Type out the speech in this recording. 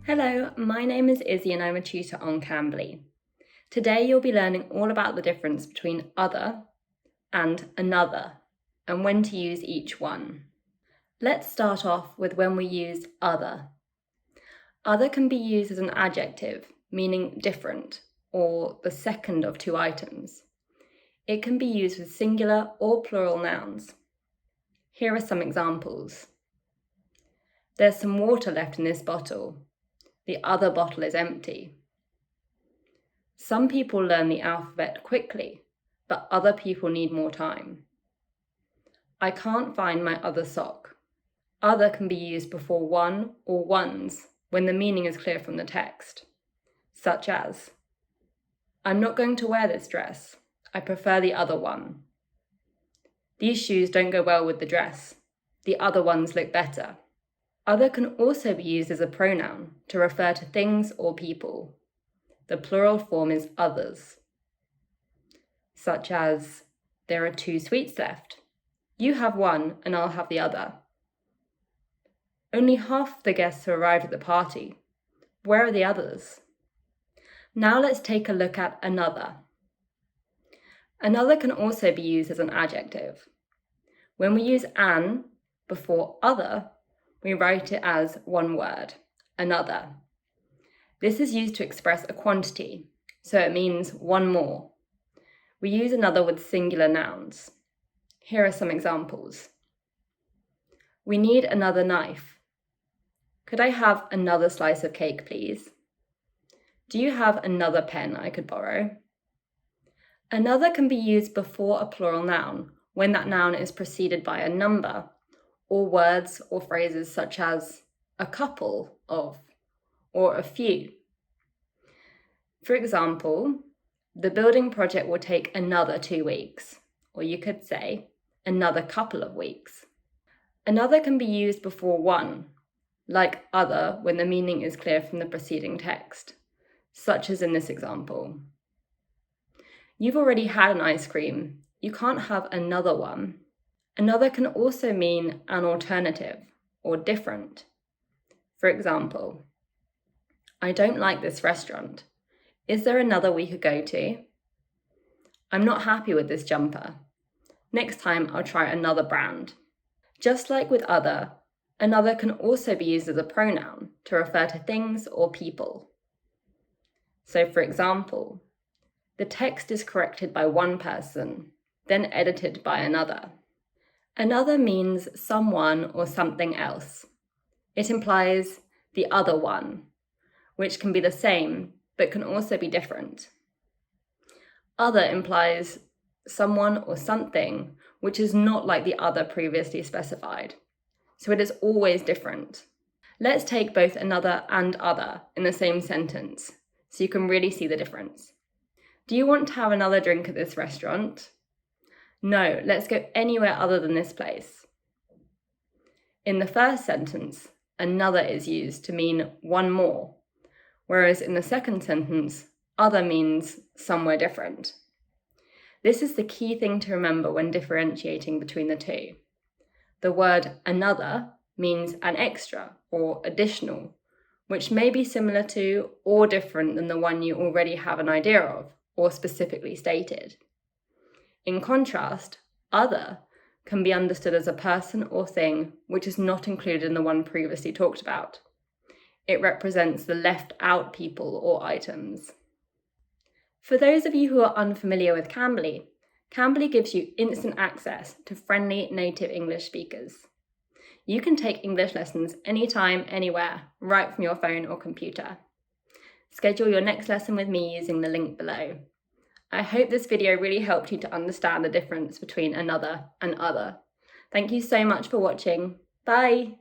Hello, my name is Izzy and I'm a tutor on Cambly. Today you'll be learning all about the difference between other and another and when to use each one. Let's start off with when we use other. Other can be used as an adjective, meaning different, or the second of two items. It can be used with singular or plural nouns. Here are some examples. There's some water left in this bottle. The other bottle is empty. Some people learn the alphabet quickly, but other people need more time. I can't find my other sock. Other can be used before one or ones when the meaning is clear from the text, such as, I'm not going to wear this dress. I prefer the other one. These shoes don't go well with the dress. The other ones look better. Other can also be used as a pronoun to refer to things or people. The plural form is others, such as, there are 2 sweets left. You have one and I'll have the other. Only half of the guests have arrived at the party. Where are the others? Now let's take a look at another. Another can also be used as an adjective. When we use an before other, we write it as one word, another. This is used to express a quantity, so it means one more. We use another with singular nouns. Here are some examples. We need another knife. Could I have another slice of cake, please? Do you have another pen I could borrow? Another can be used before a plural noun when that noun is preceded by a number, or words or phrases such as a couple of, or a few. For example, the building project will take another 2 weeks, or you could say another couple of weeks. Another can be used before one, like other when the meaning is clear from the preceding text, such as in this example. You've already had an ice cream. You can't have another one. Another can also mean an alternative or different. For example, I don't like this restaurant. Is there another we could go to? I'm not happy with this jumper. Next time I'll try another brand. Just like with other, another can also be used as a pronoun to refer to things or people. So for example, the text is corrected by one person, then edited by another. Another means someone or something else. It implies the other one, which can be the same, but can also be different. Other implies someone or something which is not like the other previously specified, so it is always different. Let's take both another and other in the same sentence, so you can really see the difference. Do you want to have another drink at this restaurant? No, let's go anywhere other than this place. In the first sentence, another is used to mean one more, whereas in the second sentence, other means somewhere different. This is the key thing to remember when differentiating between the two. The word another means an extra or additional, which may be similar to or different than the one you already have an idea of or specifically stated. In contrast, other can be understood as a person or thing which is not included in the one previously talked about. It represents the left out people or items. For those of you who are unfamiliar with Cambly, Cambly gives you instant access to friendly native English speakers. You can take English lessons anytime, anywhere, right from your phone or computer. Schedule your next lesson with me using the link below. I hope this video really helped you to understand the difference between another and other. Thank you so much for watching. Bye!